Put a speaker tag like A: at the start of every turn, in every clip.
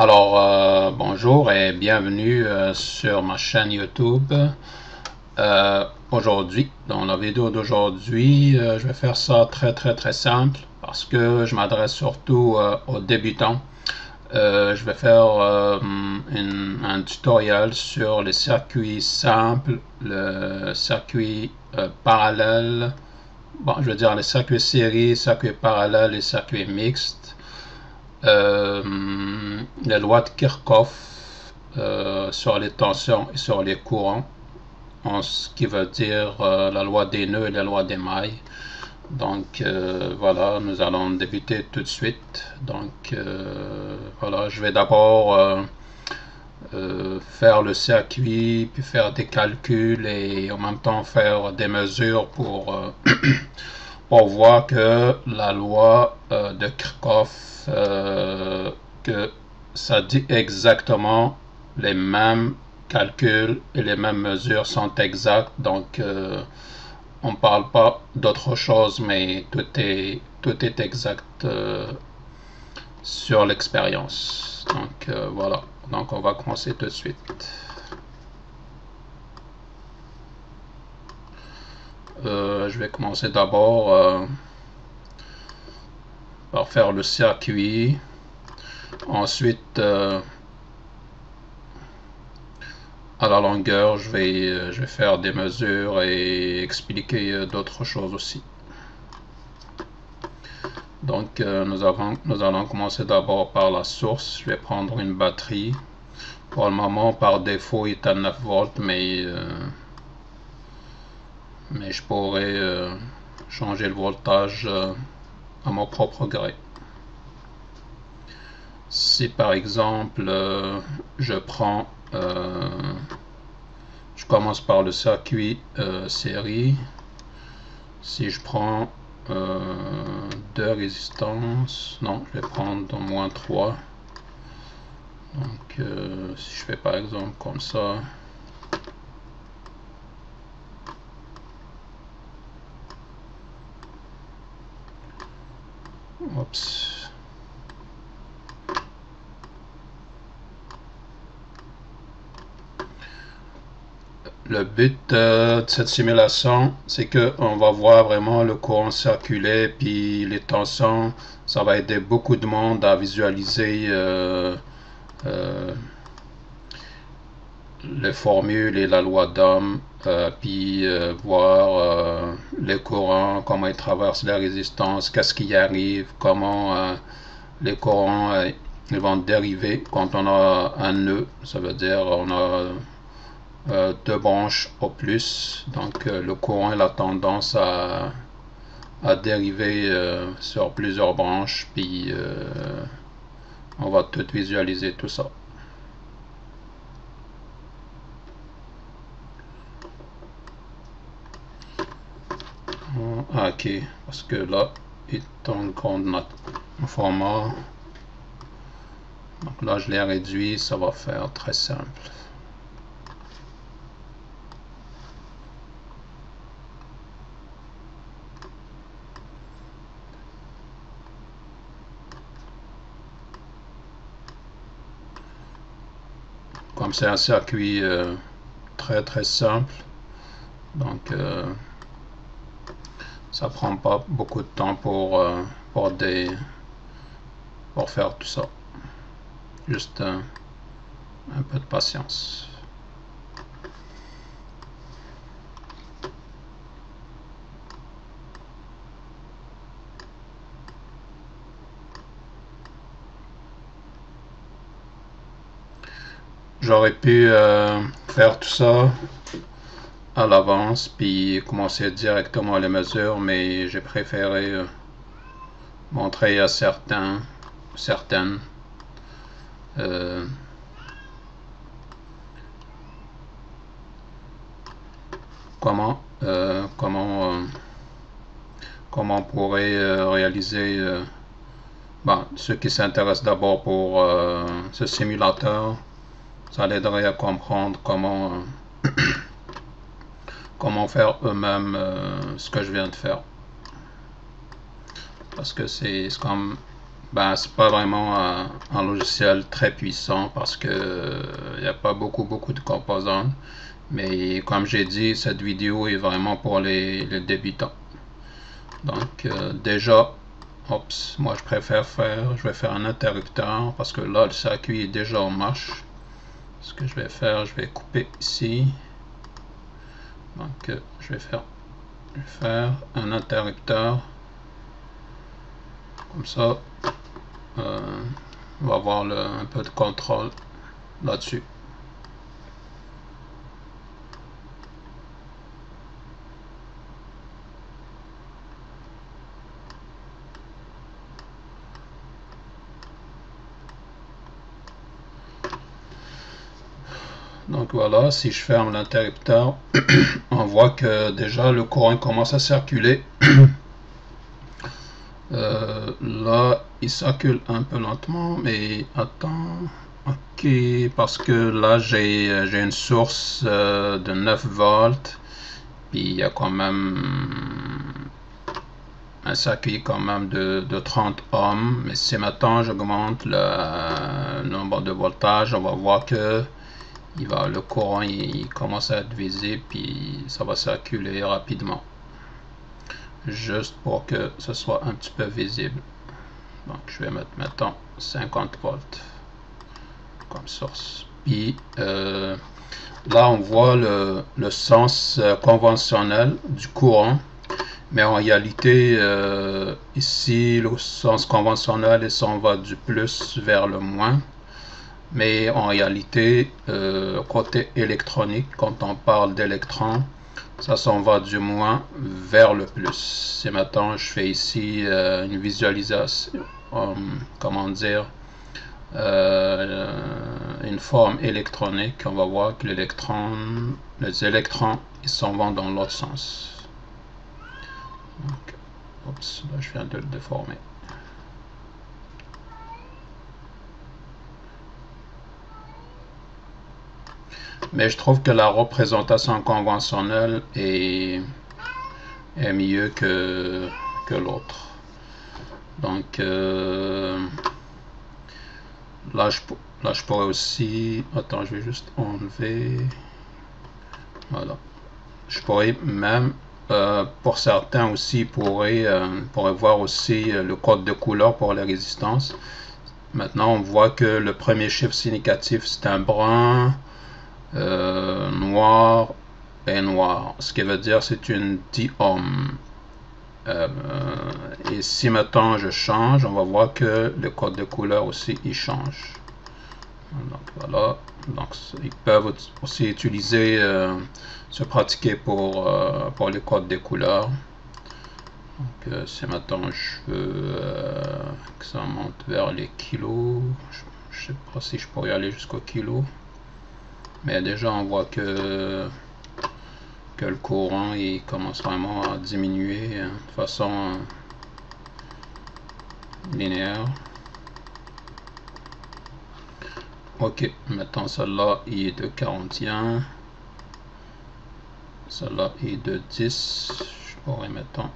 A: Bonjour et bienvenue sur ma chaîne YouTube. Aujourd'hui, dans la vidéo d'aujourd'hui, je vais faire ça très simple parce que je m'adresse surtout aux débutants. Je vais faire un tutoriel sur les circuits simples, le circuit parallèle, je veux dire les circuits série, circuits parallèles et circuits mixtes. La loi de Kirchhoff sur les tensions et sur les courants, en ce qui veut dire la loi des nœuds et la loi des mailles. Donc voilà, nous allons débuter tout de suite. Donc voilà, je vais d'abord faire le circuit, puis faire des calculs et en même temps faire des mesures pour voir que la loi de Kirchhoff, que ça dit exactement les mêmes calculs et les mêmes mesures sont exactes. Donc on ne parle pas d'autre chose, mais tout est exact sur l'expérience. Donc voilà, donc on va commencer tout de suite. Je vais commencer d'abord par faire le circuit. Ensuite, à la longueur, je vais faire des mesures et expliquer d'autres choses aussi. Donc, nous allons commencer d'abord par la source. Je vais prendre une batterie. Pour le moment, par défaut, il est à 9 volts, mais je pourrais changer le voltage à mon propre gré. Si par exemple je commence par le circuit série, si je prends deux résistances, non, je vais prendre au moins 3. Donc si je fais par exemple comme ça, oups. Le but de cette simulation, c'est qu'on va voir vraiment le courant circuler, puis les tensions. Ça va aider beaucoup de monde à visualiser les formules et la loi d'Ohm, puis voir les courants, comment ils traversent la résistance, qu'est-ce qui arrive, comment les courants ils vont dériver quand on a un nœud. Ça veut dire on a deux branches au plus, donc le courant il a tendance à dériver sur plusieurs branches, puis on va tout visualiser tout ça. Ok, parce que là il est en grand format, donc là je l'ai réduit, ça va faire très simple. Comme c'est un circuit très simple, donc ça prend pas beaucoup de temps pour faire tout ça. Juste un peu de patience. J'aurais pu faire tout ça à l'avance puis commencer directement les mesures, mais j'ai préféré montrer à certaines comment on pourrait réaliser ceux qui s'intéressent d'abord pour ce simulateur. Ça l'aiderait à comprendre comment faire eux-mêmes ce que je viens de faire, parce que c'est comme Ben, c'est pas vraiment un logiciel très puissant parce que il n'y a pas beaucoup de composantes. Mais comme j'ai dit, cette vidéo est vraiment pour les débutants. Donc déjà, moi je vais faire un interrupteur parce que là le circuit est déjà en marche. Ce que je vais faire, je vais couper ici. Donc je vais faire un interrupteur. Comme ça, on va avoir un peu de contrôle là-dessus. Donc voilà, si je ferme l'interrupteur, on voit que déjà le courant commence à circuler. Là, il circule un peu lentement, mais attends. Ok, parce que là j'ai une source de 9 volts, puis il y a quand même un circuit quand même de 30 ohms. Mais si maintenant j'augmente le nombre de voltages, on va voir que le courant il commence à être visible, puis ça va circuler rapidement. Juste pour que ce soit un petit peu visible. Donc je vais mettre maintenant 50 volts comme source. Puis là on voit le sens conventionnel du courant, mais en réalité ici le sens conventionnel il s'en va du plus vers le moins. Mais en réalité, côté électronique, quand on parle d'électrons, ça s'en va du moins vers le plus. Si maintenant je fais ici une visualisation, comment dire, une forme électronique, on va voir que les électrons, ils s'en vont dans l'autre sens. Donc, oups, là je viens de le déformer. Mais je trouve que la représentation conventionnelle est mieux que l'autre. Donc là je pourrais aussi, attends, je vais juste enlever, voilà, je pourrais même pour certains aussi pourrait voir aussi le code de couleur pour les résistances. Maintenant on voit que le premier chiffre significatif c'est un brun, noir et noir, ce qui veut dire c'est une 10 ohms. Et si maintenant je change, on va voir que le code de couleur aussi il change. Donc voilà, donc ils peuvent aussi utiliser, se pratiquer pour les codes de couleurs. Donc si maintenant je veux que ça monte vers les kilos, je sais pas si je pourrais aller jusqu'au kilo. Mais déjà on voit que le courant il commence vraiment à diminuer de façon linéaire. Ok, maintenant celle-là il est de 41, celle-là est de 10. Je pourrais maintenant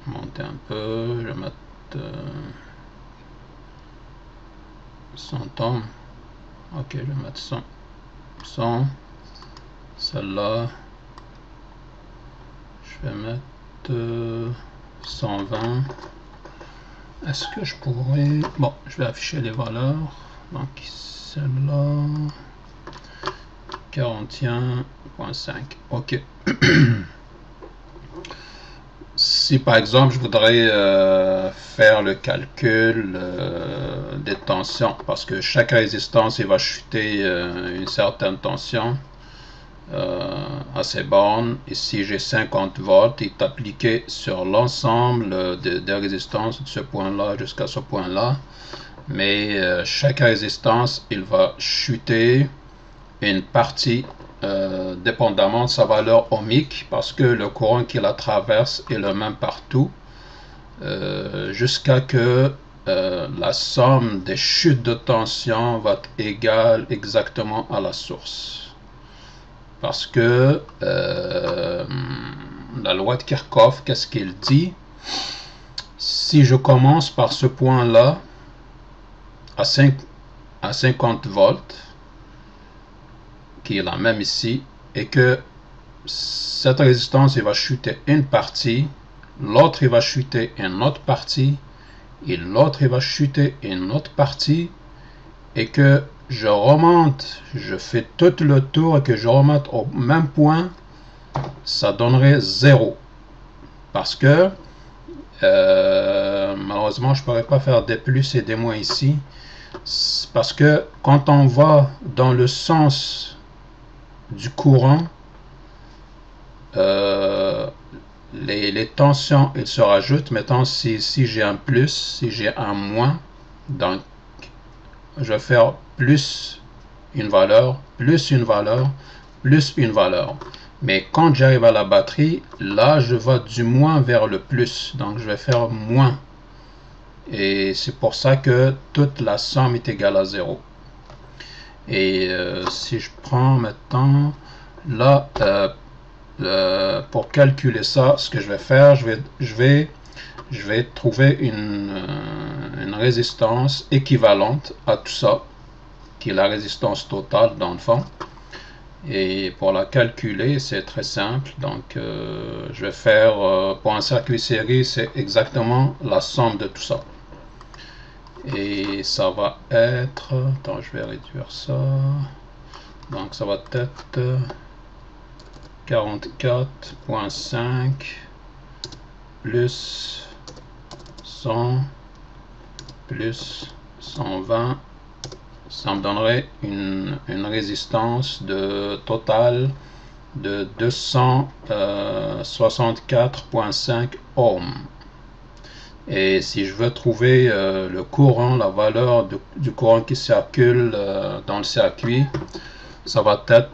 A: monter un peu, je vais mettre 100 ohms. Ok, je vais mettre 100. Celle-là je vais mettre 120. Est-ce que je pourrais... Bon, je vais afficher les valeurs. Donc celle-là 41.5. ok. Si par exemple je voudrais faire le calcul des tensions, parce que chaque résistance il va chuter une certaine tension à ces bornes, et si j'ai 50 volts, il est appliqué sur l'ensemble des résistances de ce point là jusqu'à ce point là, mais chaque résistance il va chuter une partie dépendamment de sa valeur ohmique, parce que le courant qui la traverse est le même partout, jusqu'à que la somme des chutes de tension va être égale exactement à la source. Parce que la loi de Kirchhoff, qu'est-ce qu'il dit? Si je commence par ce point-là, à 50 volts, qui est la même ici, et que cette résistance il va chuter une partie, l'autre il va chuter une autre partie, et l'autre il va chuter une autre partie, et que je remonte, je fais tout le tour et que je remonte au même point, ça donnerait 0. Parce que malheureusement je ne pourrais pas faire des plus et des moins ici, parce que quand on va dans le sens du courant, les tensions elles se rajoutent. Maintenant si j'ai un plus, si j'ai un moins, donc je vais faire plus une valeur, plus une valeur, plus une valeur. Mais quand j'arrive à la batterie, là je vais du moins vers le plus, donc je vais faire moins. Et c'est pour ça que toute la somme est égale à 0. Et si je prends maintenant là, pour calculer ça, ce que je vais faire, je vais trouver une résistance équivalente à tout ça, qui est la résistance totale dans le fond. Et pour la calculer, c'est très simple. Donc je vais faire, pour un circuit série, c'est exactement la somme de tout ça. Et ça va être, attends, je vais réduire ça. Donc ça va être 44.5 plus 100 plus 120, ça me donnerait une résistance totale de 264.5 ohms. Et si je veux trouver le courant, la valeur du courant qui circule dans le circuit, ça va être,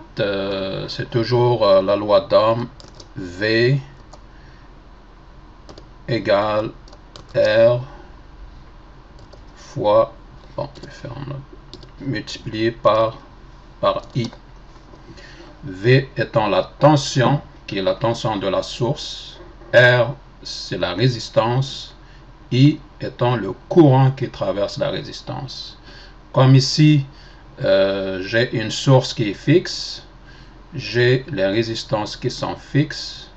A: c'est toujours la loi d'Ohm, V égale R fois, bon, je vais faire multiplié par I. V étant la tension, qui est la tension de la source, R c'est la résistance, I étant le courant qui traverse la résistance. Comme ici, j'ai une source qui est fixe, j'ai les résistances qui sont fixes,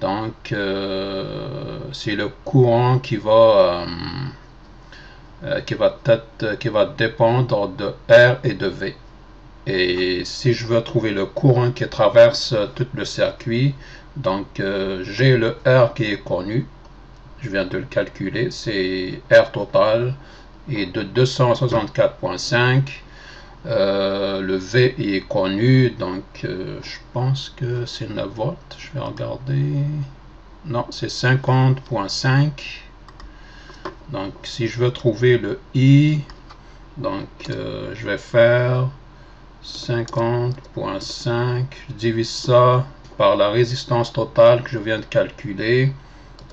A: donc c'est le courant qui va dépendre de R et de V. Et si je veux trouver le courant qui traverse tout le circuit, donc j'ai le R qui est connu, je viens de le calculer, c'est R total est de 264.5. Le V est connu, donc je pense que c'est 9 volts. Je vais regarder. Non, c'est 50.5. Donc si je veux trouver le I, donc je vais faire 50.5, je divise ça par la résistance totale que je viens de calculer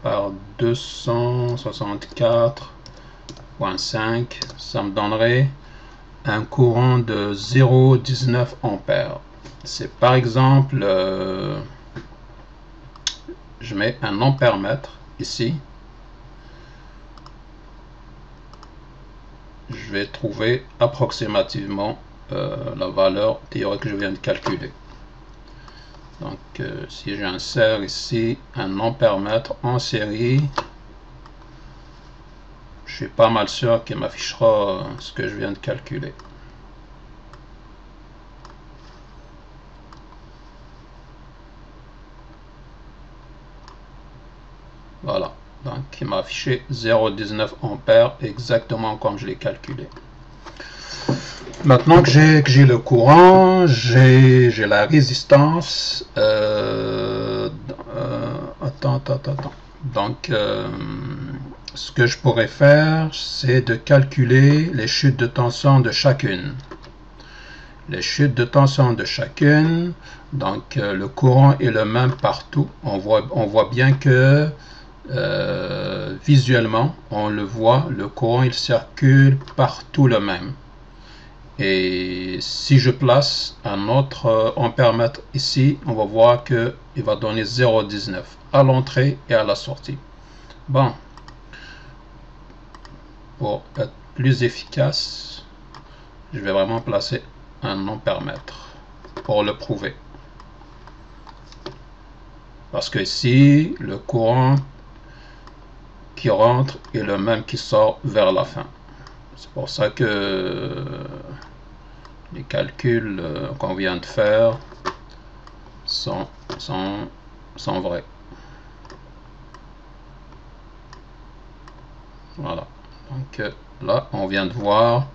A: par 264.5, ça me donnerait un courant de 0,19 ampères. C'est par exemple, je mets un ampère-mètre ici. Je vais trouver approximativement la valeur théorique que je viens de calculer. Donc si j'insère ici un ampère-mètre en série, je suis pas mal sûr qu'il m'affichera ce que je viens de calculer. Voilà, donc il m'a affiché 0,19 ampères exactement comme je l'ai calculé. Maintenant que j'ai le courant, j'ai la résistance. Attends. Donc, ce que je pourrais faire, c'est de calculer les chutes de tension de chacune. Les chutes de tension de chacune, donc le courant est le même partout. On voit bien que visuellement, on le voit, le courant il circule partout le même. Et si je place un autre ampère-mètre ici, on va voir que il va donner 0,19 à l'entrée et à la sortie. Bon, pour être plus efficace, je vais vraiment placer un non-permettre pour le prouver. Parce que ici, le courant qui rentre est le même qui sort vers la fin. C'est pour ça que les calculs qu'on vient de faire sont vrais. Voilà. Donc là, on vient de voir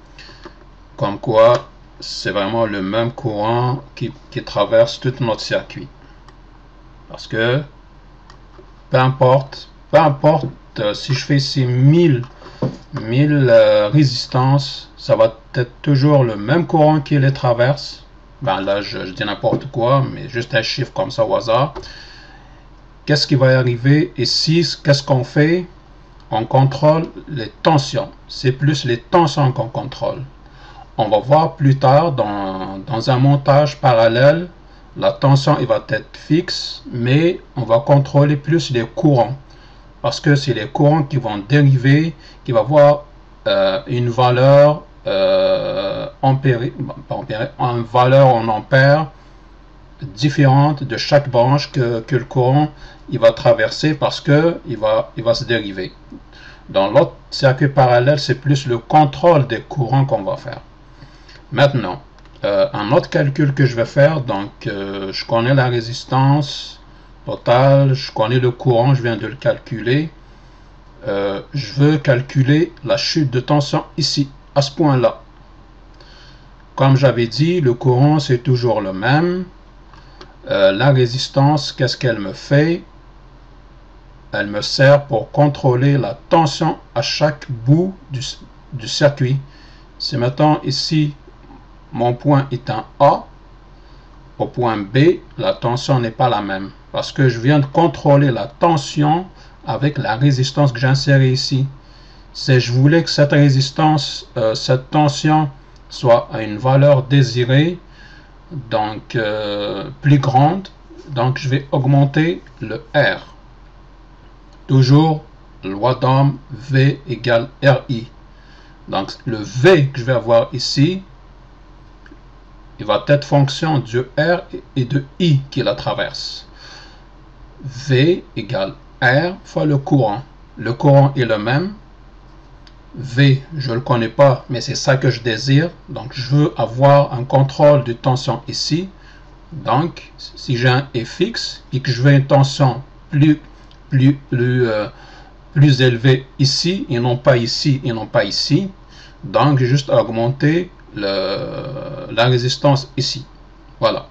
A: comme quoi c'est vraiment le même courant qui traverse tout notre circuit. Parce que peu importe si je fais ici 1000 résistances, ça va être toujours le même courant qui les traverse. Ben là, je dis n'importe quoi, mais juste un chiffre comme ça au hasard. Qu'est-ce qui va arriver ici? Qu'est-ce qu'on fait? On contrôle les tensions. C'est plus les tensions qu'on contrôle. On va voir plus tard dans un montage parallèle, la tension elle va être fixe, mais on va contrôler plus les courants. Parce que c'est les courants qui vont dériver, qui vont avoir une valeur une valeur en ampères différente de chaque branche que le courant il va traverser parce que il va se dériver. Dans l'autre circuit parallèle, c'est plus le contrôle des courants qu'on va faire. Maintenant, un autre calcul que je vais faire, donc je connais la résistance totale, je connais le courant, je viens de le calculer. Je veux calculer la chute de tension ici, à ce point-là. Comme j'avais dit, le courant c'est toujours le même. La résistance, qu'est-ce qu'elle me fait? Elle me sert pour contrôler la tension à chaque bout du circuit. Si maintenant ici, mon point est un A, au point B, la tension n'est pas la même. Parce que je viens de contrôler la tension avec la résistance que j'ai insérée ici. Si je voulais que cette résistance, cette tension soit à une valeur désirée, donc plus grande, donc je vais augmenter le R. Toujours loi d'Ohm, V égale RI. Donc le V que je vais avoir ici, il va être fonction du R et de I qui la traverse. V égale R fois le courant. Le courant est le même. V, je ne le connais pas, mais c'est ça que je désire. Donc je veux avoir un contrôle de tension ici. Donc si j'ai un Fx et que je veux une tension plus élevé ici et non pas ici et non pas ici, donc j'ai juste augmenté la résistance ici. Voilà.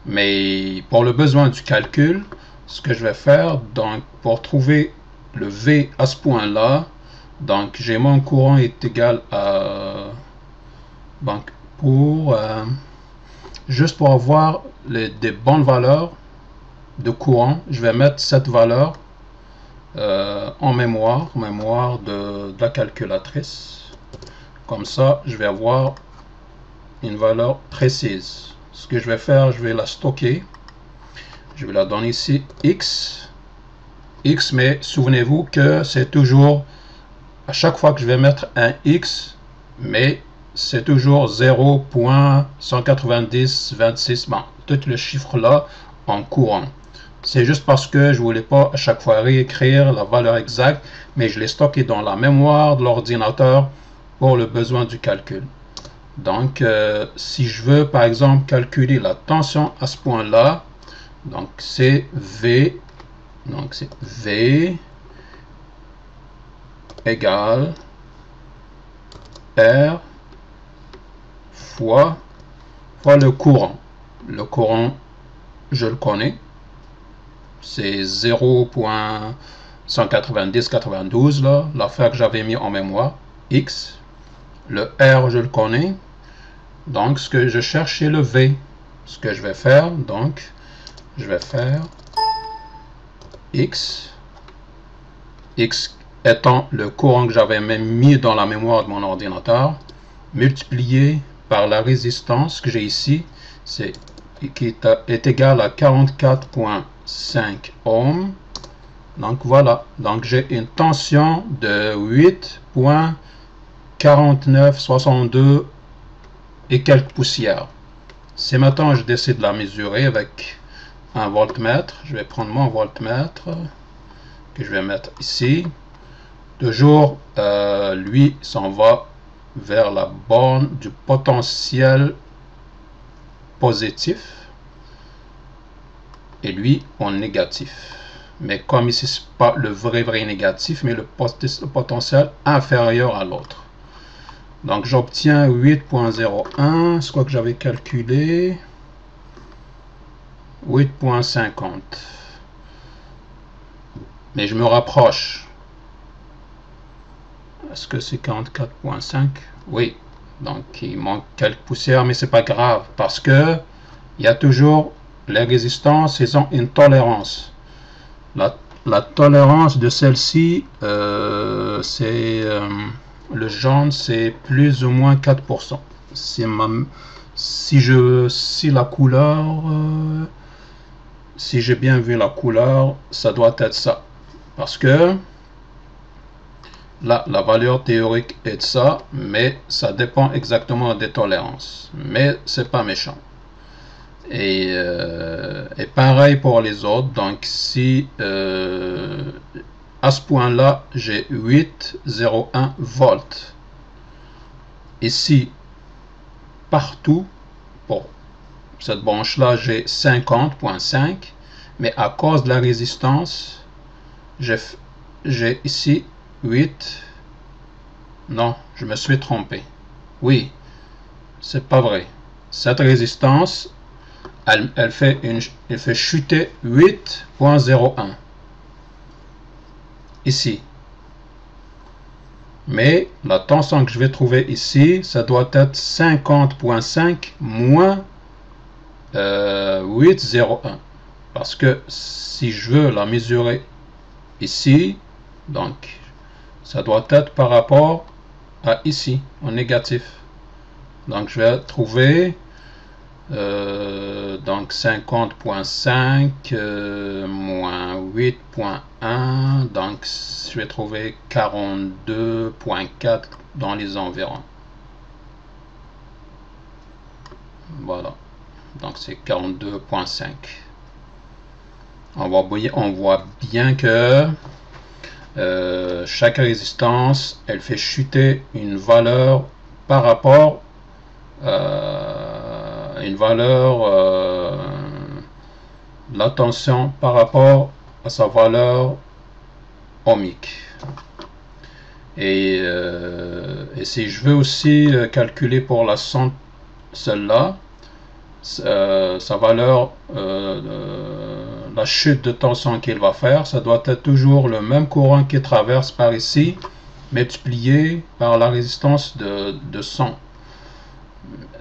A: Mais pour le besoin du calcul, ce que je vais faire, donc pour trouver le V à ce point là, donc j'ai mon courant est égal à, donc juste pour avoir des bonnes valeurs de courant, je vais mettre cette valeur en mémoire de la calculatrice. Comme ça, je vais avoir une valeur précise. Ce que je vais faire, je vais la stocker. Je vais la donner ici X. X, mais souvenez-vous que c'est toujours, à chaque fois que je vais mettre un X, mais c'est toujours 0.19026, bon, tout le chiffre là en courant. C'est juste parce que je voulais pas à chaque fois réécrire la valeur exacte, mais je l'ai stocké dans la mémoire de l'ordinateur pour le besoin du calcul. Donc, si je veux par exemple calculer la tension à ce point-là, donc c'est V, donc c'est V égale R fois le courant. Le courant, je le connais. C'est 0.19092 là, l'affaire que j'avais mis en mémoire, X. Le R, je le connais. Donc, ce que je cherche, c'est le V. Ce que je vais faire, donc, je vais faire X. X étant le courant que j'avais même mis dans la mémoire de mon ordinateur, multiplié par la résistance que j'ai ici, qui est égale à 44.5 ohms. Donc voilà, donc j'ai une tension de 49,62 et quelques poussières. Si maintenant je décide de la mesurer avec un voltmètre, je vais prendre mon voltmètre que je vais mettre ici. Toujours, lui s'en va vers la borne du potentiel positif et lui en négatif. Mais comme ici c'est pas le vrai négatif, mais le potentiel inférieur à l'autre. Donc j'obtiens 8.01, c'est quoi que j'avais calculé, 8.50. Mais je me rapproche. Est-ce que c'est 44.5? Oui. Donc il manque quelques poussières, mais c'est pas grave parce que il y a toujours les résistances, ils ont une tolérance. La tolérance de celle-ci, c'est le jaune, c'est plus ou moins 4%. Si la couleur, si j'ai bien vu la couleur, ça doit être ça. Parce que là, la valeur théorique est de ça, mais ça dépend exactement des tolérances. Mais c'est pas méchant. Et pareil pour les autres. Donc si à ce point là j'ai 8,01 volts, ici partout pour cette branche là j'ai 50.5, mais à cause de la résistance j'ai ici 8. Non, je me suis trompé. Oui, c'est pas vrai. Cette résistance elle fait chuter 8.01 ici. Mais la tension que je vais trouver ici, ça doit être 50.5 moins 8.01. Parce que si je veux la mesurer ici, donc ça doit être par rapport à ici, en négatif. Donc je vais trouver donc 50.5 moins 8.1, donc je vais trouver 42.4 dans les environs. Voilà, donc c'est 42.5. On voit bien que chaque résistance, elle fait chuter une valeur par rapport une valeur la tension par rapport à sa valeur ohmique. Et si je veux aussi calculer pour la celle-là, sa valeur, la chute de tension qu'il va faire, ça doit être toujours le même courant qui traverse par ici, multiplié par la résistance de 100.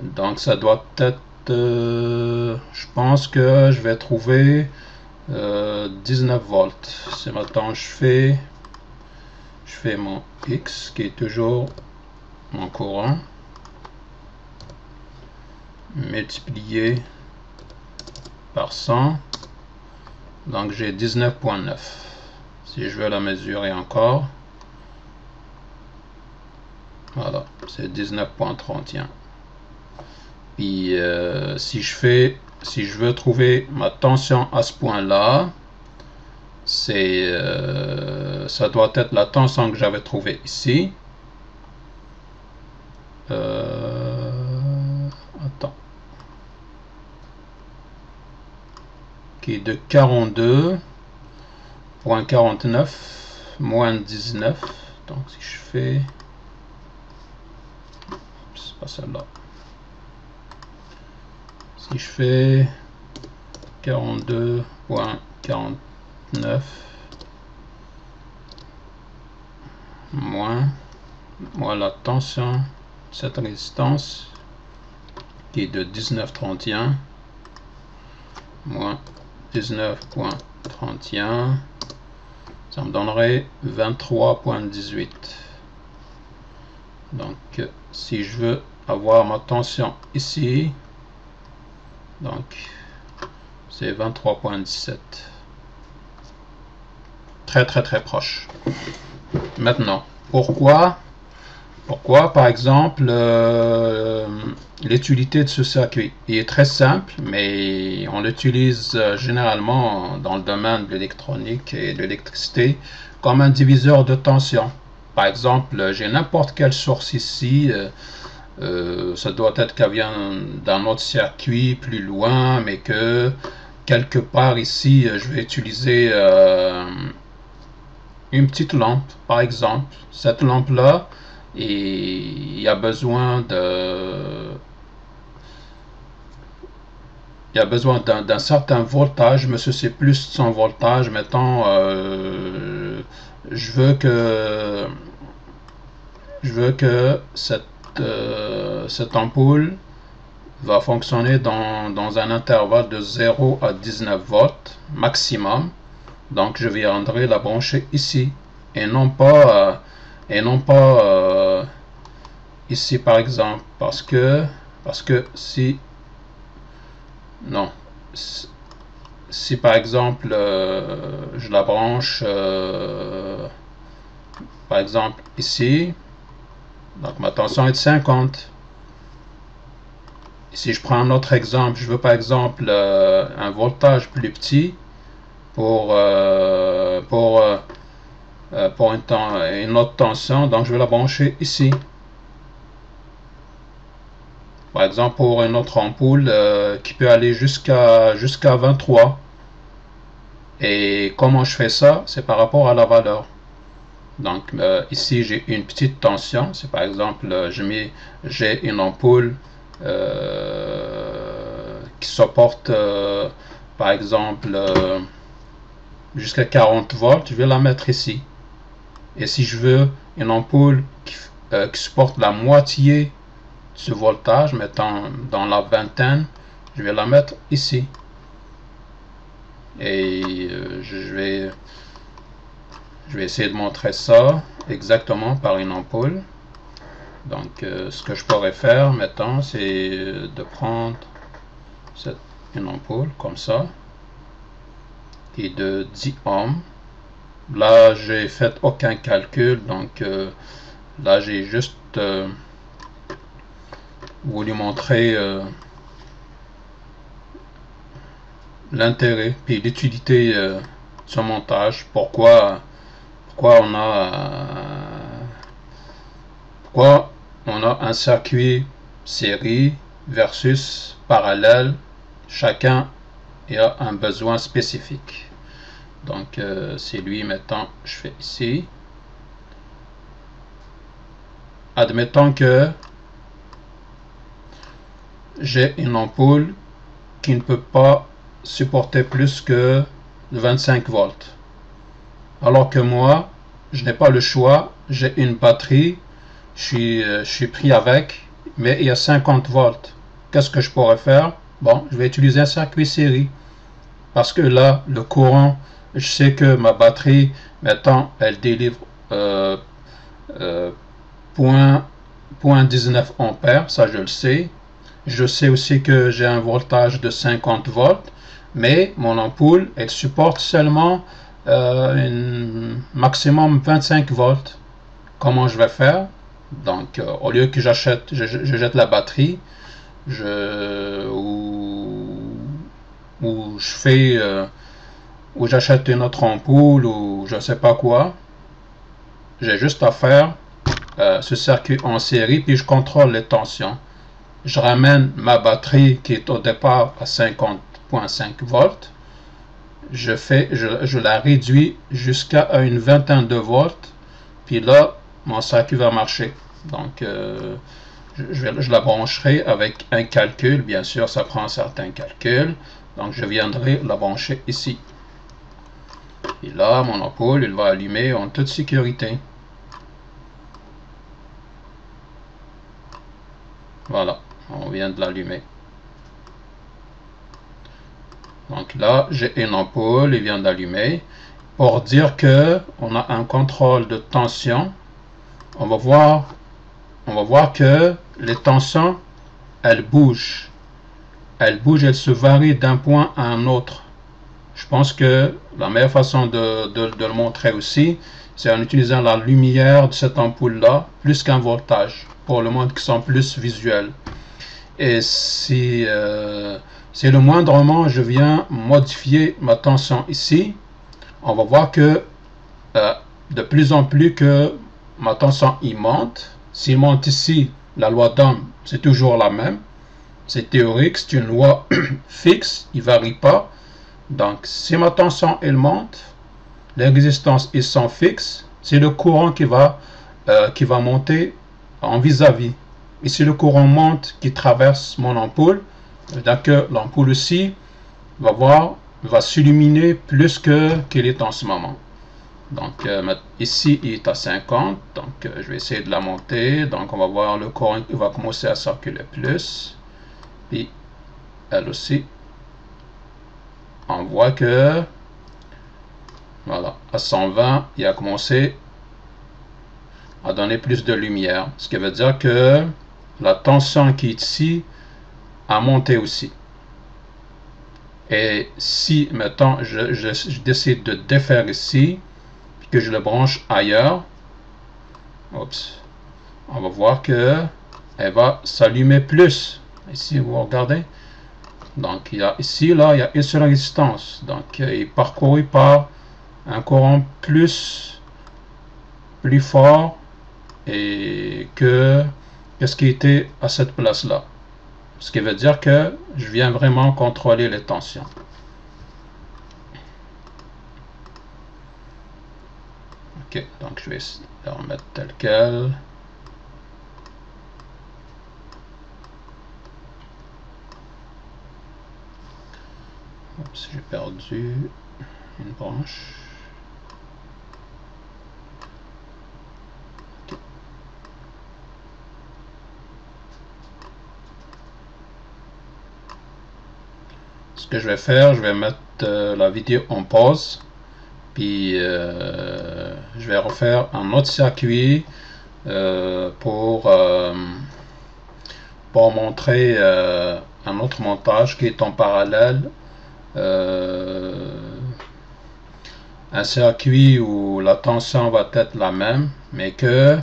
A: Donc ça doit être, je pense que je vais trouver 19 volts. C'est maintenant je fais mon X qui est toujours mon courant multiplié par 100. Donc j'ai 19.9. Si je veux la mesurer encore, voilà, c'est 19.31. Puis si je veux trouver ma tension à ce point là, c'est ça doit être la tension que j'avais trouvée ici. Attends, qui est de 42.49 moins 19. Donc si je fais, c'est pas celle-là. Si je fais 42.49 moins la tension, cette résistance qui est de 19.31 moins 19.31, ça me donnerait 23.18. Donc si je veux avoir ma tension ici, donc c'est 23.17. Très proche. Maintenant, pourquoi Pourquoi? Par exemple, l'utilité de ce circuit. Il est très simple, mais on l'utilise généralement dans le domaine de l'électronique et de l'électricité comme un diviseur de tension. Par exemple, j'ai n'importe quelle source ici. Ça doit être qu'elle vient d'un autre circuit plus loin, mais que quelque part ici, je vais utiliser une petite lampe, par exemple. Cette lampe-là, et il y a besoin d'un certain voltage, mais c'est plus 100 voltage. Mettons, je veux que cette ampoule va fonctionner dans un intervalle de 0 à 19 volts maximum. Donc je viendrai la brancher ici et non pas ici par exemple, parce que si non si par exemple je la branche par exemple ici, donc ma tension est de 50. Si je prends un autre exemple, je veux par exemple un voltage plus petit pour une autre tension, donc je vais la brancher ici. Par exemple pour une autre ampoule qui peut aller jusqu'à 23. Et comment je fais ça? C'est par rapport à la valeur. Donc ici j'ai une petite tension, c'est par exemple j'ai une ampoule qui supporte par exemple jusqu'à 40 volts, je vais la mettre ici. Et si je veux une ampoule qui supporte la moitié de ce voltage, mettons dans la vingtaine, je vais la mettre ici. Et je vais essayer de montrer ça exactement par une ampoule. Donc ce que je pourrais faire maintenant, c'est de prendre une ampoule comme ça, qui est de 10 ohms. Là j'ai fait aucun calcul, donc là j'ai juste voulu montrer l'intérêt puis l'utilité de ce montage. Pourquoi on a un circuit série versus parallèle. Chacun a un besoin spécifique. Donc c'est lui. Maintenant je fais ici. Admettons que j'ai une ampoule qui ne peut pas supporter plus que 25 volts. Alors que moi, je n'ai pas le choix, j'ai une batterie, je suis pris avec, mais il y a 50 volts. Qu'est-ce que je pourrais faire? Bon, je vais utiliser un circuit série. Parce que là, le courant, je sais que ma batterie, maintenant, elle délivre 0.19 ampères, ça je le sais. Je sais aussi que j'ai un voltage de 50 volts, mais mon ampoule, elle supporte seulement maximum 25 volts. Comment je vais faire? Donc, au lieu que je jette la batterie, ou je fais, ou j'achète une autre ampoule, ou je ne sais pas quoi, j'ai juste à faire ce circuit en série, puis je contrôle les tensions. Je ramène ma batterie qui est au départ à 50.5 volts. Je la réduis jusqu'à une vingtaine de volts. Puis là, mon circuit va marcher. Donc, je la brancherai avec un calcul. Bien sûr, ça prend un certain calcul. Donc, je viendrai la brancher ici. Et là, mon ampoule, il va allumer en toute sécurité. Voilà. On vient de l'allumer. Donc là, j'ai une ampoule, il vient d'allumer. Pour dire que on a un contrôle de tension, on va voir que les tensions, elles bougent. Elles se varient d'un point à un autre. Je pense que la meilleure façon de le montrer aussi, c'est en utilisant la lumière de cette ampoule-là, plus qu'un voltage, pour le monde qui sont plus visuels. Et si le moindrement je viens modifier ma tension ici, on va voir que de plus en plus que ma tension il monte. S'il monte ici, la loi d'Ohm, c'est toujours la même. C'est théorique, c'est une loi fixe, il ne varie pas. Donc, si ma tension elle monte, les résistances ils sont fixes, c'est le courant qui va monter en vis-à-vis. Et si le courant monte qui traverse mon ampoule, c'est-à-dire que l'ampoule aussi va s'illuminer plus qu'il est en ce moment. Donc ici il est à 50, donc je vais essayer de la monter. Donc on va voir le courant qui va commencer à circuler plus. Puis elle aussi, on voit que voilà, à 120 il a commencé à donner plus de lumière, ce qui veut dire que la tension qui est ici a monté aussi. Et si maintenant je décide de défaire ici, que je le branche ailleurs, oups, on va voir que elle va s'allumer plus. Ici vous regardez, donc il y a ici là il y a une seule résistance, donc il est parcouru par un courant plus fort et que ce qui était à cette place là, ce qui veut dire que je viens vraiment contrôler les tensions. Ok, donc je vais le remettre tel quel. Oups, j'ai perdu une branche. Okay. Ce que je vais faire, je vais mettre la vidéo en pause. Puis je vais refaire un autre circuit pour montrer un autre montage qui est en parallèle, un circuit où la tension va être la même, mais que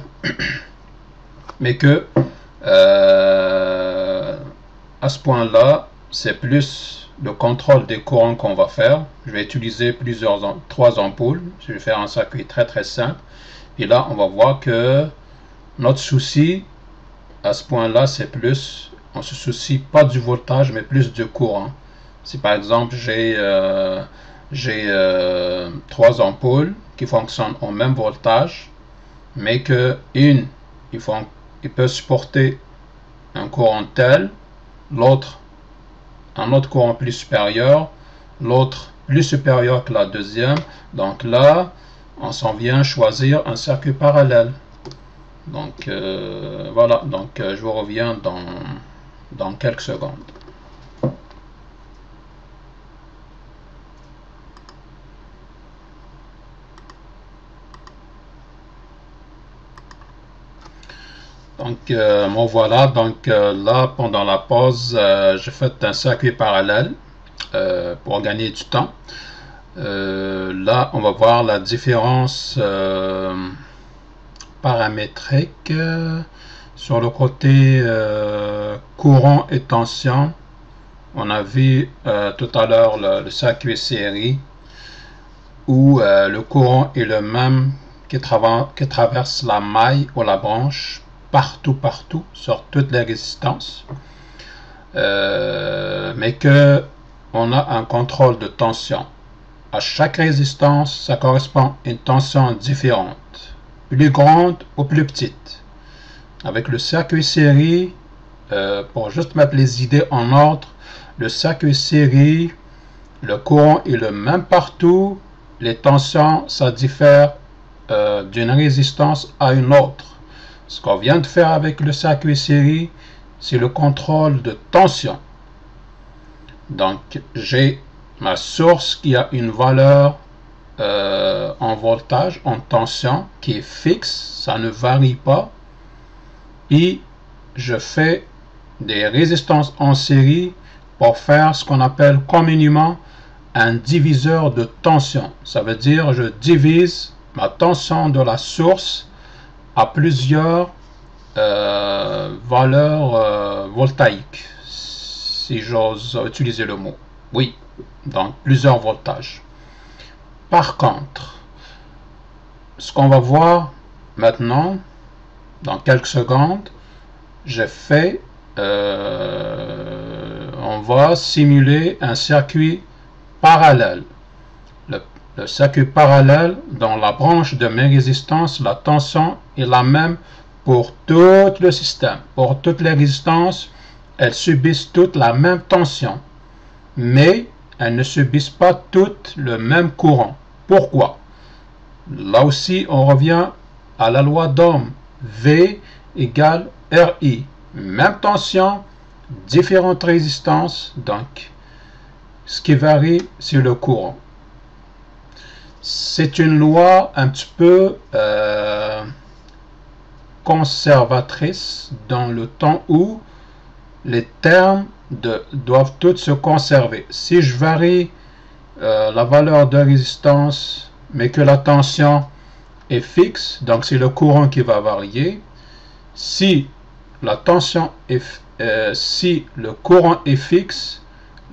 A: à ce point là c'est plus le contrôle des courants qu'on va faire. Je vais utiliser trois ampoules. Je vais faire un circuit très très simple. Et là, on va voir que notre souci à ce point-là, c'est plus, on se soucie pas du voltage, mais plus du courant. Si par exemple j'ai trois ampoules qui fonctionnent au même voltage, mais que il peut supporter un courant tel, l'autre un autre courant plus supérieur, l'autre plus supérieur que la deuxième. Donc là, on s'en vient choisir un circuit parallèle. Donc voilà, donc je vous reviens dans quelques secondes. Donc bon voilà, donc là pendant la pause, j'ai fait un circuit parallèle pour gagner du temps. Là on va voir la différence paramétrique sur le côté courant et tension. On a vu tout à l'heure le circuit série où le courant est le même qui traverse la maille ou la branche partout sur toutes les résistances, mais que on a un contrôle de tension. À chaque résistance, ça correspond à une tension différente, plus grande ou plus petite. Avec le circuit série, pour juste mettre les idées en ordre, le circuit série, le courant est le même partout, les tensions, ça diffère d'une résistance à une autre. Ce qu'on vient de faire avec le circuit série, c'est le contrôle de tension. Donc, j'ai ma source qui a une valeur en voltage, en tension, qui est fixe, ça ne varie pas. Et je fais des résistances en série pour faire ce qu'on appelle communément un diviseur de tension. Ça veut dire je divise ma tension de la source a plusieurs valeurs voltaïques, si j'ose utiliser le mot. Oui, donc plusieurs voltages. Par contre, ce qu'on va voir maintenant, dans quelques secondes, j'ai fait, on va simuler un circuit parallèle. Le circuit parallèle, dans la branche de mes résistances, la tension est la même pour tout le système. Pour toutes les résistances, elles subissent toutes la même tension, mais elles ne subissent pas toutes le même courant. Pourquoi? Là aussi, on revient à la loi d'Ohm. V égale RI. Même tension, différentes résistances, donc ce qui varie, c'est le courant. C'est une loi un petit peu conservatrice dans le temps où les termes doivent tous se conserver. Si je varie la valeur de résistance, mais que la tension est fixe, donc c'est le courant qui va varier. Si la tension est, si le courant est fixe,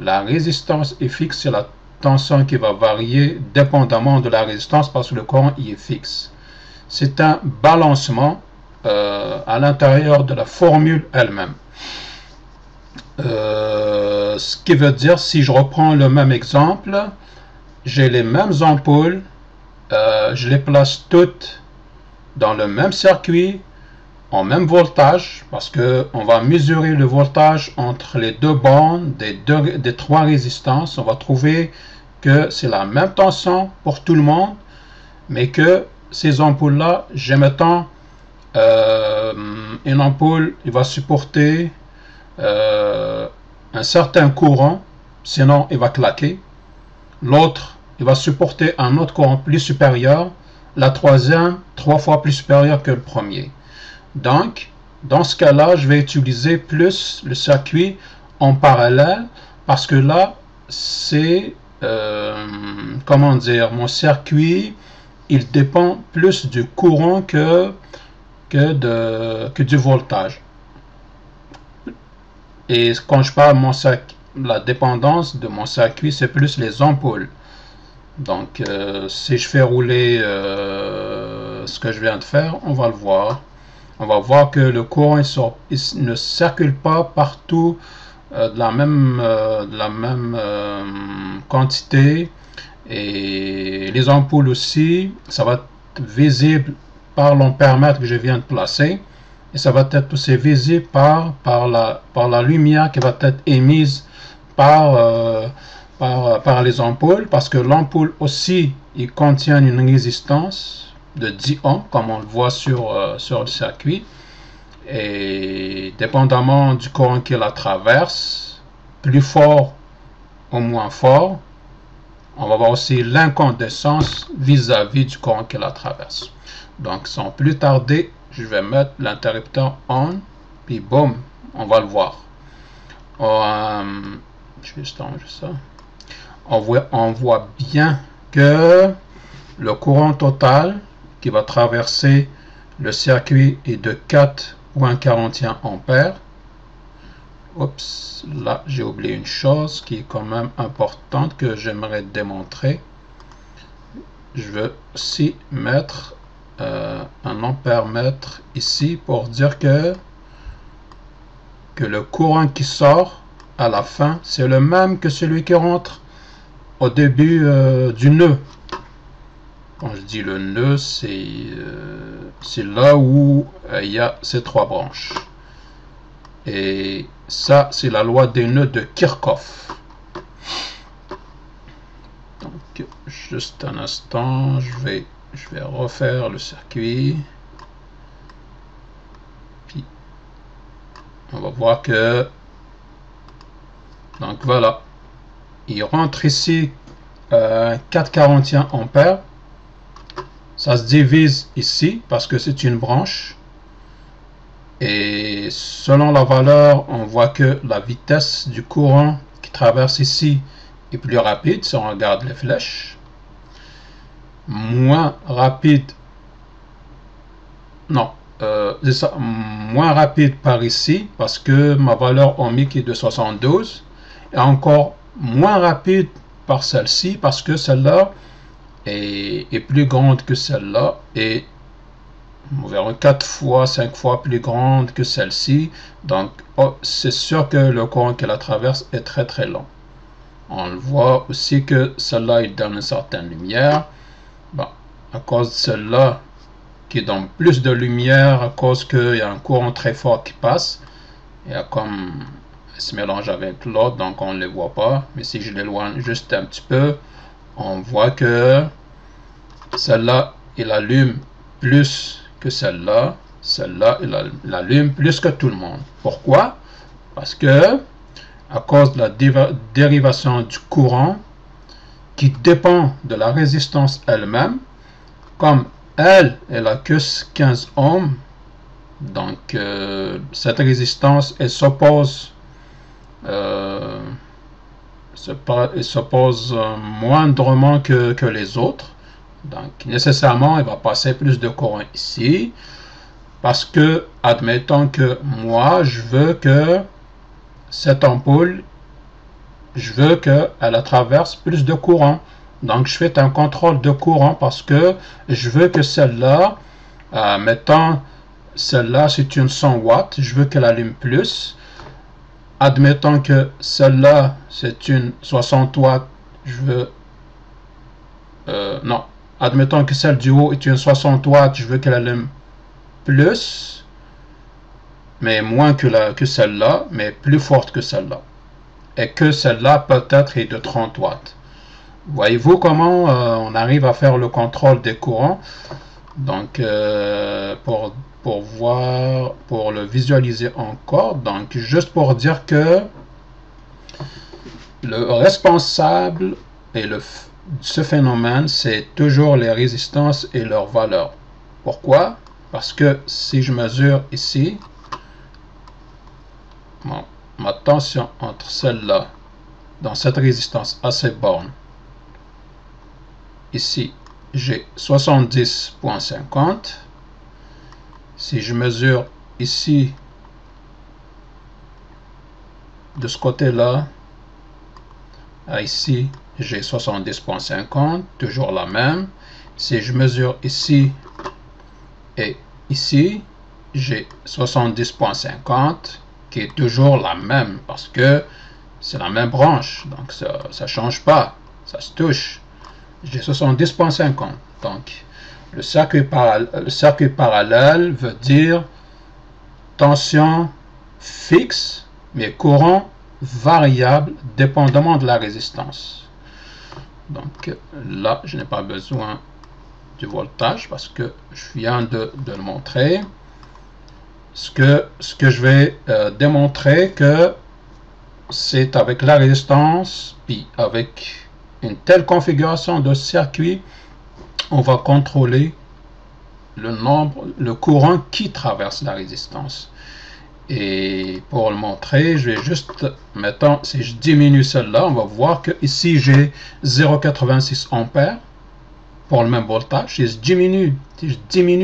A: la résistance est fixe, c'est la tension qui va varier dépendamment de la résistance parce que le courant y est fixe. C'est un balancement à l'intérieur de la formule elle-même. Ce qui veut dire, si je reprends le même exemple, j'ai les mêmes ampoules, je les place toutes dans le même circuit, en même voltage, parce qu'on va mesurer le voltage entre les deux bornes des trois résistances. On va trouver que c'est la même tension pour tout le monde, mais que ces ampoules-là, j'ai mettons une ampoule, il va supporter un certain courant, sinon il va claquer. L'autre, il va supporter un autre courant plus supérieur. La troisième, 3 fois plus supérieur que le premier. Donc, dans ce cas-là, je vais utiliser plus le circuit en parallèle parce que là, c'est, comment dire, mon circuit, il dépend plus du courant que du voltage. Et quand je parle de la dépendance de mon circuit, c'est plus les ampoules. Donc, si je fais rouler ce que je viens de faire, on va le voir. On va voir que le courant il ne circule pas partout de la même quantité. Et les ampoules aussi, ça va être visible par l'ampèremètre que je viens de placer. Et ça va être aussi visible par la lumière qui va être émise par les ampoules, parce que l'ampoule aussi, il contient une résistance de 10 ohms, comme on le voit sur le circuit. Et dépendamment du courant qui la traverse, plus fort ou moins fort, on va voir aussi l'incandescence vis-à-vis du courant qui la traverse. Donc, sans plus tarder, je vais mettre l'interrupteur on, puis boum, on va le voir. Je vais juste arranger ça. On voit bien que le courant total qui va traverser le circuit est de 4,41 ampères. Oups, là j'ai oublié une chose qui est quand même importante que j'aimerais démontrer. Je veux aussi mettre un ampèremètre ici pour dire que le courant qui sort à la fin, c'est le même que celui qui rentre au début du nœud. Quand je dis le nœud, c'est là où il y a ces trois branches. Et ça, c'est la loi des nœuds de Kirchhoff. Donc, juste un instant, je vais refaire le circuit. Puis, on va voir que... Donc, voilà. Il rentre ici 4,41 ampères. Ça se divise ici parce que c'est une branche. Et selon la valeur, on voit que la vitesse du courant qui traverse ici est plus rapide si on regarde les flèches. moins rapide, non, c'est ça, moins rapide par ici, parce que ma valeur ohmique est de 72, et encore moins rapide par celle-ci, parce que celle-là est plus grande que celle-là, et on verra 4 fois, 5 fois plus grande que celle-ci. Donc, c'est sûr que le courant qui la traverse est très très lent. On le voit aussi que celle-là, il donne une certaine lumière. Bon, à cause de celle-là, qui donne plus de lumière, à cause qu'il y a un courant très fort qui passe, il y a comme il se mélange avec l'autre, donc on ne les voit pas. Mais si je l'éloigne juste un petit peu, on voit que celle-là, il allume plus que celle-là. Celle-là, il allume plus que tout le monde. Pourquoi? Parce que, à cause de la dérivation du courant, qui dépend de la résistance elle-même, comme elle a que 15 ohms, donc cette résistance, elle s'oppose moindrement que les autres. Donc, nécessairement, il va passer plus de courant ici, parce que, admettons que moi, je veux que cette ampoule, je veux qu'elle traverse plus de courant. Donc, je fais un contrôle de courant parce que je veux que celle-là, mettons, celle-là, c'est une 100 watts, je veux qu'elle allume plus. Admettons que celle-là, c'est une 60 watts, je veux... non. Admettons que celle du haut est une 60 watts, je veux qu'elle allume plus, mais moins que celle-là, mais plus forte que celle-là. Et que celle-là peut-être est de 30 watts. Voyez-vous comment on arrive à faire le contrôle des courants? Donc, pour le visualiser encore, donc juste pour dire que le responsable et ce phénomène, c'est toujours les résistances et leurs valeurs. Pourquoi? Parce que si je mesure ici, bon, ma tension entre celle-là, dans cette résistance à ces bornes, ici, j'ai 70.50. Si je mesure ici, de ce côté-là, à ici, j'ai 70.50, toujours la même. Si je mesure ici et ici, j'ai 70.50, qui est toujours la même, parce que c'est la même branche, donc ça ne change pas, ça se touche. J'ai 70.50, donc le circuit parallèle veut dire tension fixe, mais courant variable dépendamment de la résistance. Donc là, je n'ai pas besoin du voltage parce que je viens de le montrer. Ce que je vais démontrer que c'est avec la résistance, puis avec une telle configuration de circuit, on va contrôler le courant qui traverse la résistance. Et pour le montrer, je vais juste, mettons, si je diminue celle-là, on va voir que ici j'ai 0,86 ampères pour le même voltage. Si je diminue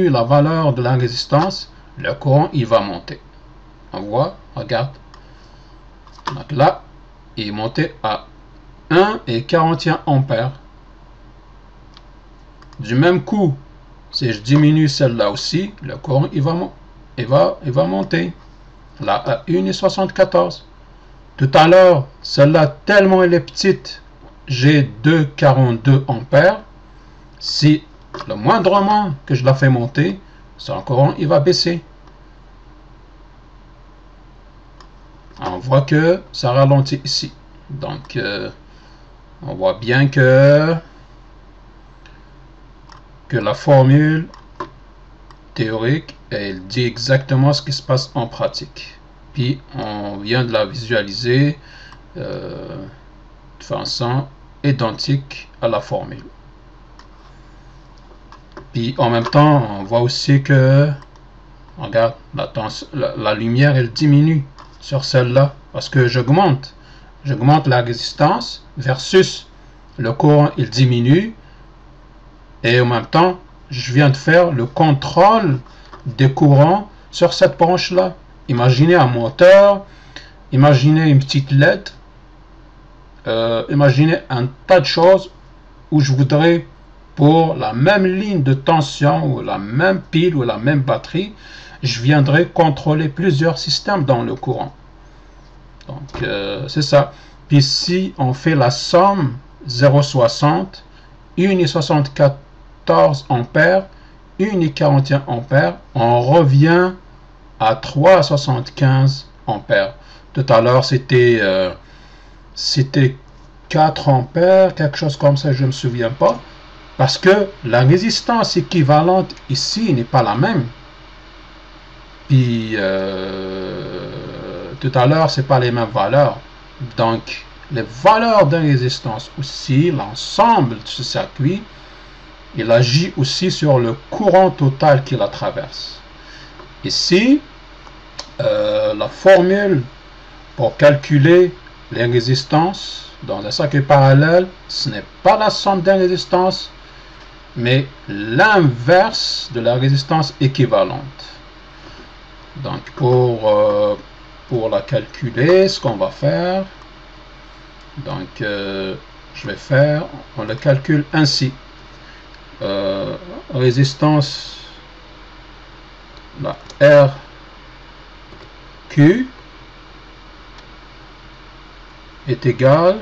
A: la valeur de la résistance, le courant il va monter. On voit, regarde. Donc là, il est monté à 1,41 ampères. Du même coup, si je diminue celle-là aussi, le courant il va monter. Là, à 1,74. Tout à l'heure, celle-là, tellement elle est petite, j'ai 2,42 ampères. Si le moindrement que je la fais monter, son courant il va baisser. On voit que ça ralentit ici. Donc, on voit bien que la formule théorique, elle dit exactement ce qui se passe en pratique. Puis, on vient de la visualiser de façon identique à la formule. Puis, en même temps, on voit aussi que, regarde, la lumière, elle diminue sur celle-là, parce que j'augmente la résistance versus le courant, il diminue. Et en même temps, je viens de faire le contrôle des courants sur cette branche-là. Imaginez un moteur, imaginez une petite LED, imaginez un tas de choses où je voudrais, pour la même ligne de tension, ou la même pile, ou la même batterie, je viendrai contrôler plusieurs systèmes dans le courant. Donc, c'est ça. Puis si on fait la somme 0,60, 1,74 ampères, 1,41 ampères, on revient à 3,75 ampères. Tout à l'heure, c'était 4 ampères, quelque chose comme ça, je ne me souviens pas. Parce que la résistance équivalente ici n'est pas la même. Puis, tout à l'heure, c'est pas les mêmes valeurs. Donc, les valeurs de résistance aussi, l'ensemble de ce circuit, il agit aussi sur le courant total qui la traverse. Ici, la formule pour calculer les résistances dans un circuit parallèle, ce n'est pas la somme des résistances, mais l'inverse de la résistance équivalente. Donc, pour la calculer, ce qu'on va faire, donc, je vais faire, on le calcule ainsi. Résistance, la RQ est égale,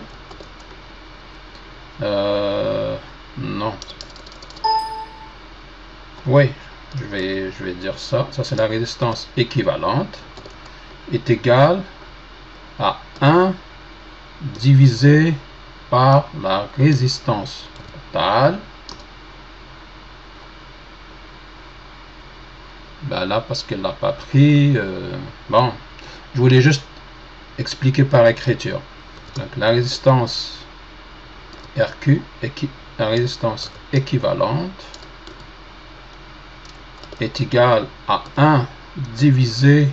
A: non, oui, je vais dire ça, c'est la résistance équivalente, est égale à 1 divisé par la résistance totale. Ben là, parce qu'elle n'a pas pris, bon, je voulais juste expliquer par écriture. Donc la résistance RQ, la résistance équivalente, est égale à 1 divisé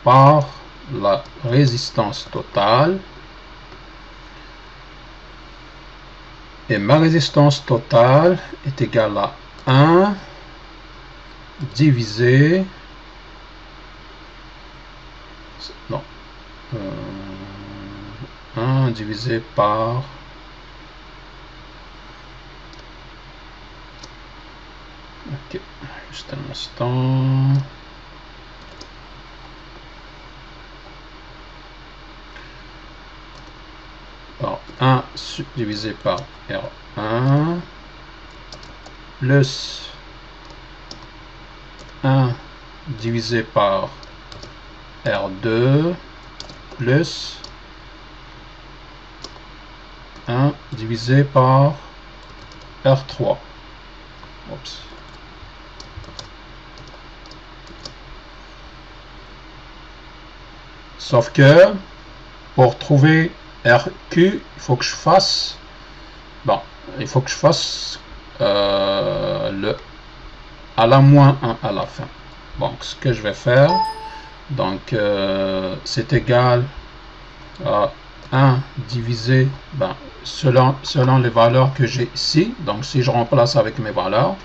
A: par la résistance totale. Et ma résistance totale est égale à 1 divisé, non, 1 divisé par, ok, juste un instant, par 1 divisé par R1 plus 1 divisé par R2 plus 1 divisé par R3. Oups. Sauf que pour trouver RQ, il faut que je fasse, bon, il faut que je fasse le à la moins 1 à la fin. Donc ce que je vais faire, donc c'est égal à 1 divisé, ben, selon les valeurs que j'ai ici. Donc si je remplace avec mes valeurs,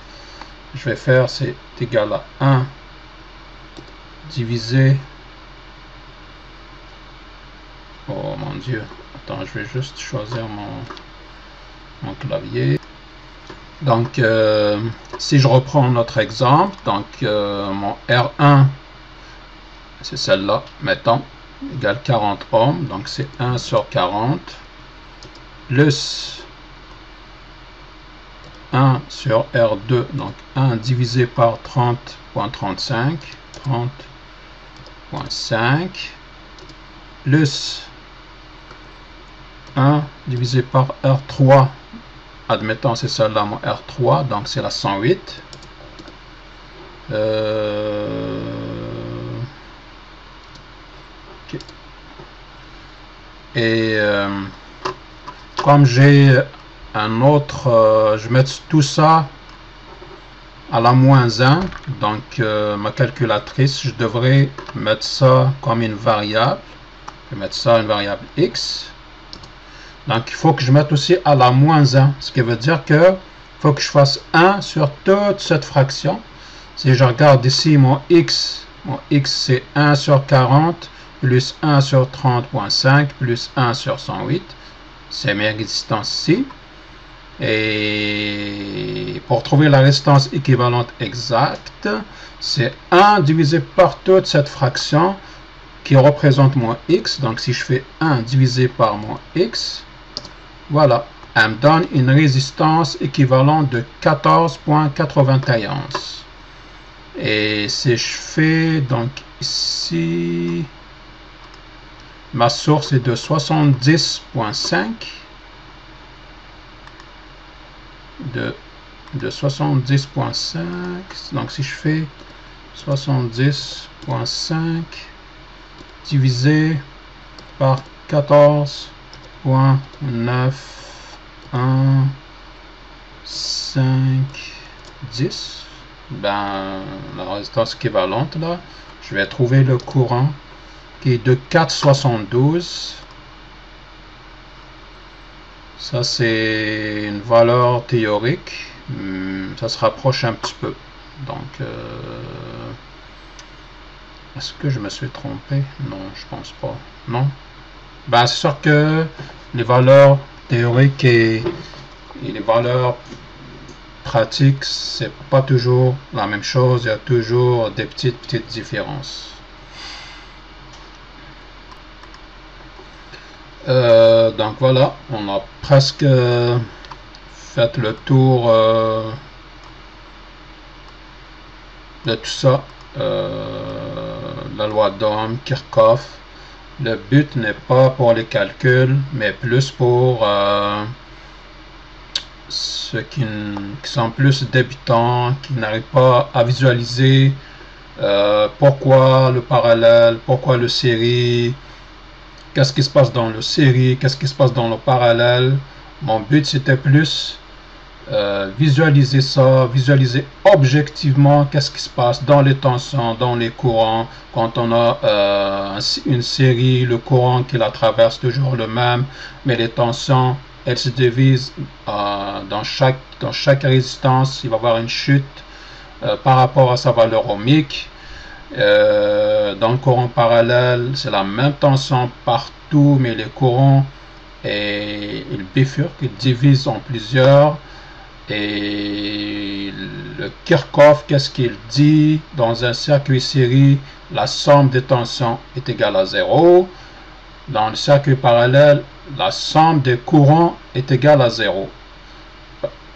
A: je vais faire, c'est égal à 1 divisé, oh mon dieu, attends, je vais juste choisir mon clavier. Donc, si je reprends notre exemple, donc mon R1, c'est celle-là, mettons, égale 40 ohms, donc c'est 1 sur 40, plus 1 sur R2, donc 1 divisé par 30.35, 30.5, plus 1 divisé par R3, admettons c'est celle-là mon R3, donc c'est la 108. Okay. Et comme j'ai un autre, je mets tout ça à la moins 1, donc ma calculatrice, je devrais mettre ça comme une variable. Je vais mettre ça une variable X. Donc, il faut que je mette aussi à la moins 1, ce qui veut dire que il faut que je fasse 1 sur toute cette fraction. Si je regarde ici, mon x c'est 1 sur 40 plus 1 sur 30.5 plus 1 sur 108. C'est mes résistances ici. Et pour trouver la résistance équivalente exacte, c'est 1 divisé par toute cette fraction qui représente mon x. Donc si je fais 1 divisé par mon x, voilà, elle me donne une résistance équivalente de 14.91. Et si je fais donc ici, ma source est de 70.5, de 70.5, donc si je fais 70.5 divisé par 14.9150, ben la résistance équivalente là, je vais trouver le courant qui est de 4,72. Ça c'est une valeur théorique, ça se rapproche un petit peu. Donc est-ce que je me suis trompé? Non, je pense pas. Non. Ben c'est sûr que les valeurs théoriques et les valeurs pratiques, c'est pas toujours la même chose, il y a toujours des petites différences. Donc voilà, on a presque fait le tour de tout ça. La loi d'Ohm, Kirchhoff. Le but n'est pas pour les calculs, mais plus pour ceux qui sont plus débutants, qui n'arrivent pas à visualiser pourquoi le parallèle, pourquoi le série, qu'est-ce qui se passe dans le série, qu'est-ce qui se passe dans le parallèle. Mon but c'était plus visualiser ça, visualiser objectivement qu'est-ce qui se passe dans les tensions, dans les courants. Quand on a une série, le courant qui la traverse toujours le même, mais les tensions, elles se divisent dans chaque résistance. Il va y avoir une chute par rapport à sa valeur ohmique. Dans le courant parallèle, c'est la même tension partout, mais les courants, ils bifurquent, ils divisent en plusieurs. Et le Kirchhoff, qu'est-ce qu'il dit? Dans un circuit série, la somme des tensions est égale à 0. Dans le circuit parallèle, la somme des courants est égale à 0.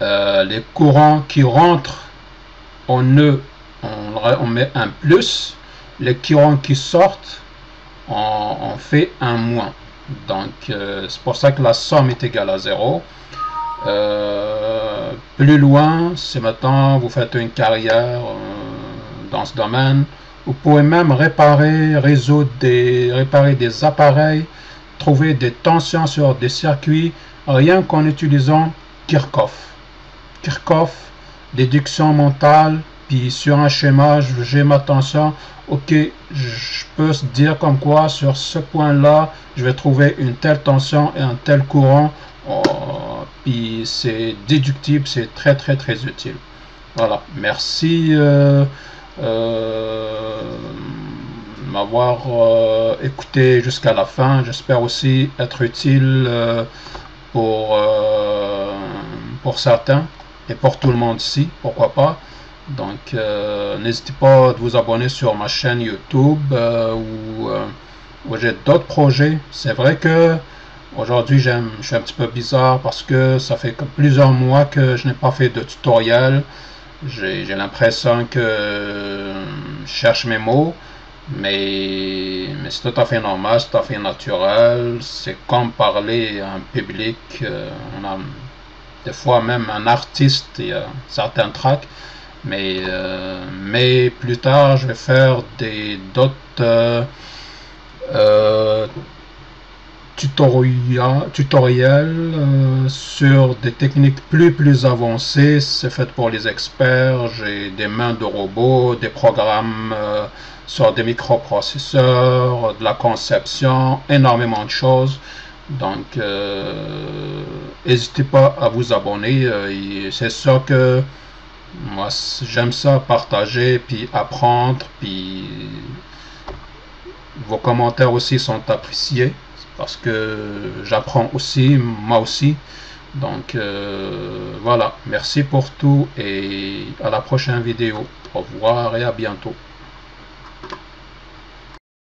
A: Les courants qui rentrent en nœud, on met un plus. Les courants qui sortent, on fait un moins. Donc, c'est pour ça que la somme est égale à 0. Plus loin, c'est maintenant vous faites une carrière dans ce domaine, vous pouvez même réparer des appareils, trouver des tensions sur des circuits rien qu'en utilisant Kirchhoff. Déduction mentale, puis sur un schéma, j'ai ma tension, ok, je peux se dire comme quoi sur ce point là je vais trouver une telle tension et un tel courant. Puis c'est déductible, c'est très utile. Voilà, merci m'avoir écouté jusqu'à la fin. J'espère aussi être utile pour certains et pour tout le monde ici, pourquoi pas. Donc n'hésitez pas à vous abonner sur ma chaîne YouTube où j'ai d'autres projets. C'est vrai que aujourd'hui, je suis un petit peu bizarre parce que ça fait plusieurs mois que je n'ai pas fait de tutoriel. J'ai l'impression que je cherche mes mots, mais c'est tout à fait normal, c'est tout à fait naturel. C'est comme parler à un public. On a des fois même un artiste, il y a certains tracks, mais plus tard, je vais faire d'autres tutoriel sur des techniques plus avancées. C'est fait pour les experts. J'ai des mains de robots, des programmes sur des microprocesseurs, de la conception, énormément de choses. Donc n'hésitez pas à vous abonner. C'est sûr que moi j'aime ça, partager, puis apprendre, puis vos commentaires aussi sont appréciés parce que j'apprends aussi, moi aussi. Donc voilà, merci pour tout et à la prochaine vidéo. Au revoir et à bientôt.